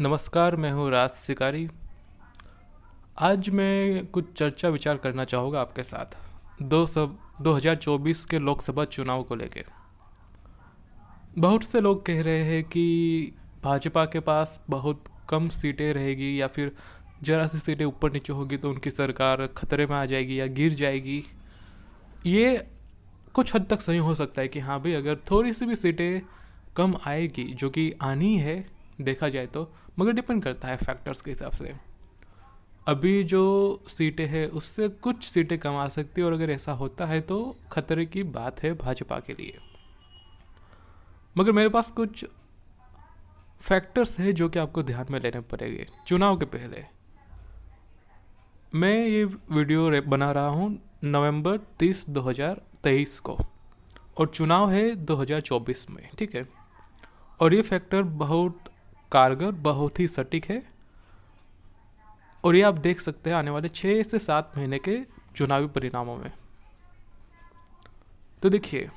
नमस्कार, मैं हूँ राज शिकारी। आज मैं कुछ चर्चा विचार करना चाहूँगा आपके साथ 2024 के लोकसभा चुनाव को लेके। बहुत से लोग कह रहे हैं कि भाजपा के पास बहुत कम सीटें रहेगी या फिर जरा सी सीटें ऊपर नीचे होगी तो उनकी सरकार खतरे में आ जाएगी या गिर जाएगी। ये कुछ हद तक सही हो सकता है कि हाँ भाई, अगर थोड़ी सी भी सीटें कम आएगी, जो कि आनी है देखा जाए तो, मगर डिपेंड करता है फैक्टर्स के हिसाब से। अभी जो सीटें हैं उससे कुछ सीटें कम आ सकती है, और अगर ऐसा होता है तो खतरे की बात है भाजपा के लिए। मगर मेरे पास कुछ फैक्टर्स है जो कि आपको ध्यान में लेने पड़ेंगे चुनाव के पहले। मैं ये वीडियो बना रहा हूँ नवंबर 30 2023 को, और चुनाव है 2024 में, ठीक है। और ये फैक्टर बहुत कारगर, बहुत ही सटीक है, और ये आप देख सकते हैं आने वाले 6 से 7 महीने के चुनावी परिणामों में। तो देखिए,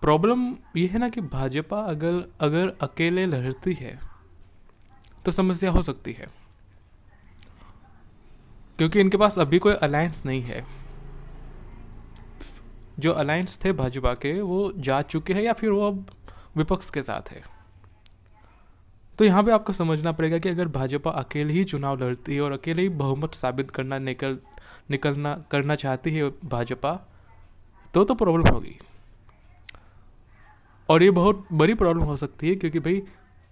प्रॉब्लम ये है ना कि भाजपा अगर अगर अकेले लड़ती है तो समस्या हो सकती है, क्योंकि इनके पास अभी कोई अलायंस नहीं है। जो अलायंस थे भाजपा के वो जा चुके हैं या फिर वो अब विपक्ष के साथ है। तो यहाँ पे आपको समझना पड़ेगा कि अगर भाजपा अकेले ही चुनाव लड़ती है और अकेले ही बहुमत साबित करना चाहती है भाजपा, तो प्रॉब्लम होगी। और ये बहुत बड़ी प्रॉब्लम हो सकती है, क्योंकि भाई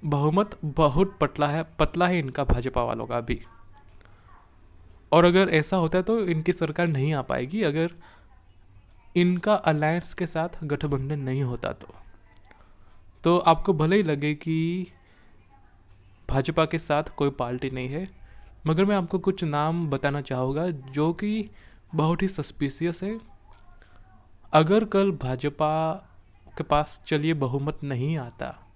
बहुमत बहुत पतला है इनका, भाजपा वालों का भी। और अगर ऐसा होता है तो इनकी सरकार नहीं आ पाएगी अगर इनका अलायंस के साथ गठबंधन नहीं होता तो आपको भले ही लगे कि भाजपा के साथ कोई पार्टी नहीं है, मगर मैं आपको कुछ नाम बताना चाहूँगा जो कि बहुत ही सस्पिशियस है। अगर कल भाजपा के पास चलिए बहुमत नहीं आता,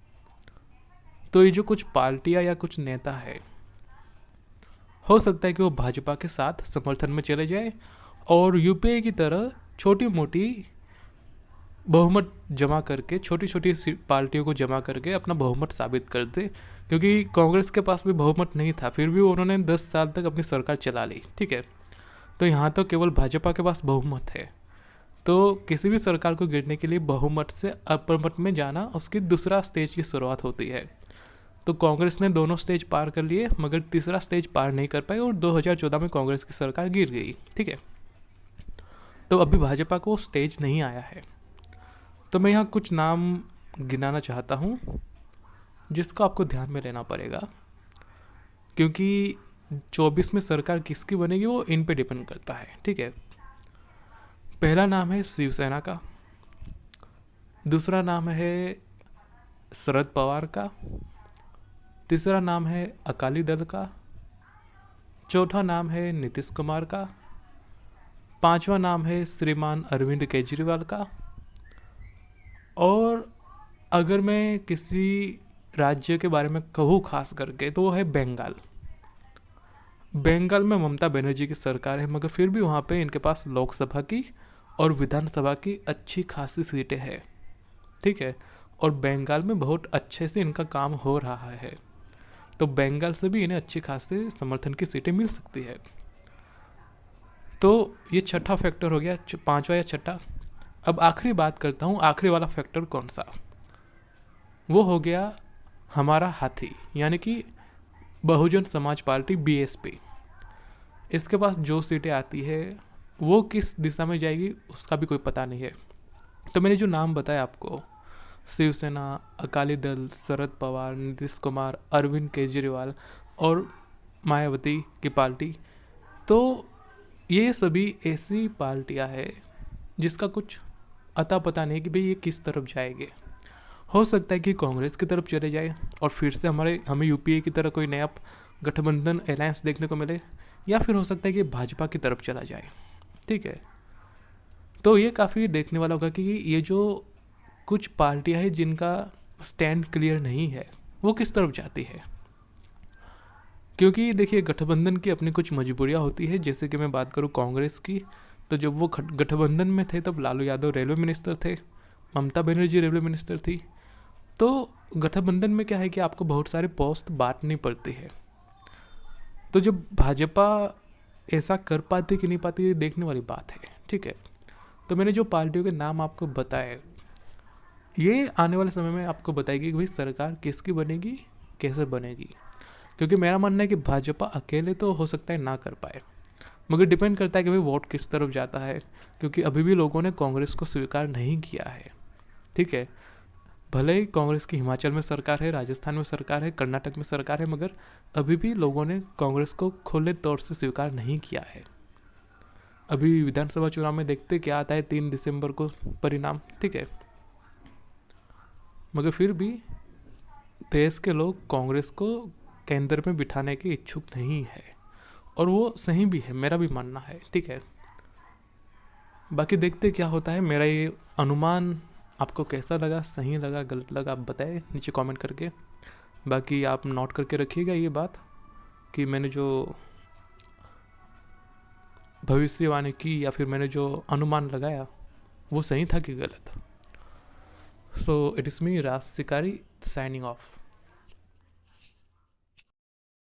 तो ये जो कुछ पार्टियां या कुछ नेता है, हो सकता है कि वो भाजपा के साथ समर्थन में चले जाए और यूपीए की तरह छोटी मोटी बहुमत जमा करके, छोटी छोटी पार्टियों को जमा करके अपना बहुमत साबित कर दे। क्योंकि कांग्रेस के पास भी बहुमत नहीं था, फिर भी उन्होंने 10 साल तक अपनी सरकार चला ली, ठीक है। तो यहाँ तो केवल भाजपा के पास बहुमत है, तो किसी भी सरकार को गिरने के लिए बहुमत से अपरमत में जाना उसकी दूसरा स्टेज की शुरुआत होती है। तो कांग्रेस ने दोनों स्टेज पार कर लिए, मगर तीसरा स्टेज पार नहीं कर पाई और 2014 में कांग्रेस की सरकार गिर गई, ठीक है। तो अभी भाजपा को स्टेज नहीं आया है। तो मैं यहाँ कुछ नाम गिनाना चाहता हूँ जिसको आपको ध्यान में लेना पड़ेगा, क्योंकि 24 में सरकार किसकी बनेगी वो इन पे डिपेंड करता है, ठीक है। पहला नाम है शिवसेना का, दूसरा नाम है शरद पवार का, तीसरा नाम है अकाली दल का, चौथा नाम है नीतीश कुमार का, पांचवा नाम है श्रीमान अरविंद केजरीवाल का, और अगर मैं किसी राज्य के बारे में कहूँ खास करके तो वो है बंगाल। बंगाल में ममता बनर्जी की सरकार है, मगर फिर भी वहाँ पे इनके पास लोकसभा की और विधानसभा की अच्छी खासी सीटें हैं, ठीक है। और बंगाल में बहुत अच्छे से इनका काम हो रहा है, तो बंगाल से भी इन्हें अच्छी खासी समर्थन की सीटें मिल सकती है। तो ये छठा फैक्टर हो गया, पांचवा या छठा। अब आखिरी बात करता हूँ, आखिरी वाला फैक्टर कौन सा, वो हो गया हमारा हाथी, यानी कि बहुजन समाज पार्टी बीएसपी। इसके पास जो सीटें आती है वो किस दिशा में जाएगी उसका भी कोई पता नहीं है। तो मैंने जो नाम बताया आपको, शिवसेना, अकाली दल, शरद पवार, नीतीश कुमार, अरविंद केजरीवाल और मायावती की पार्टी, तो ये सभी ऐसी पार्टियां हैं जिसका कुछ अता पता नहीं कि भाई ये किस तरफ जाएंगे। हो सकता है कि कांग्रेस की तरफ चले जाए और फिर से हमें यूपीए की तरह कोई नया गठबंधन अलायंस देखने को मिले, या फिर हो सकता है कि भाजपा की तरफ चला जाए, ठीक है। तो ये काफ़ी देखने वाला होगा कि ये जो कुछ पार्टियां हैं जिनका स्टैंड क्लियर नहीं है वो किस तरफ जाती है। क्योंकि देखिए, गठबंधन की अपनी कुछ मजबूरियां होती है। जैसे कि मैं बात करूँ कांग्रेस की, तो जब वो गठबंधन में थे तब लालू यादव रेलवे मिनिस्टर थे, ममता बनर्जी रेलवे मिनिस्टर थी, तो गठबंधन में क्या है कि आपको बहुत सारे पोस्ट बांटनी पड़ती है। तो जब भाजपा ऐसा कर पाती कि नहीं पाती, ये देखने वाली बात है, ठीक है। तो मैंने जो पार्टियों के नाम आपको बताए, ये आने वाले समय में आपको बताएगी कि भाई सरकार किसकी बनेगी, कैसे बनेगी। क्योंकि मेरा मानना है कि भाजपा अकेले तो हो सकता है ना कर पाए, मगर डिपेंड करता है कि भाई वोट किस तरफ जाता है। क्योंकि अभी भी लोगों ने कांग्रेस को स्वीकार नहीं किया है, ठीक है। भले ही कांग्रेस की हिमाचल में सरकार है, राजस्थान में सरकार है, कर्नाटक में सरकार है, मगर अभी भी लोगों ने कांग्रेस को खुले तौर से स्वीकार नहीं किया है। अभी विधानसभा चुनाव में देखते क्या आता है 3 दिसंबर को परिणाम, ठीक है। मगर फिर भी देश के लोग कांग्रेस को केंद्र में बिठाने के इच्छुक नहीं है, और वो सही भी है, मेरा भी मानना है, ठीक है। बाकी देखते क्या होता है। मेरा ये अनुमान आपको कैसा लगा, सही लगा, गलत लगा, आप बताएं नीचे कमेंट करके। बाकी आप नोट करके रखिएगा ये बात कि मैंने जो भविष्यवाणी की या फिर मैंने जो अनुमान लगाया वो सही था कि गलत। सो इट इज़ मी राज शिकारी साइनिंग ऑफ।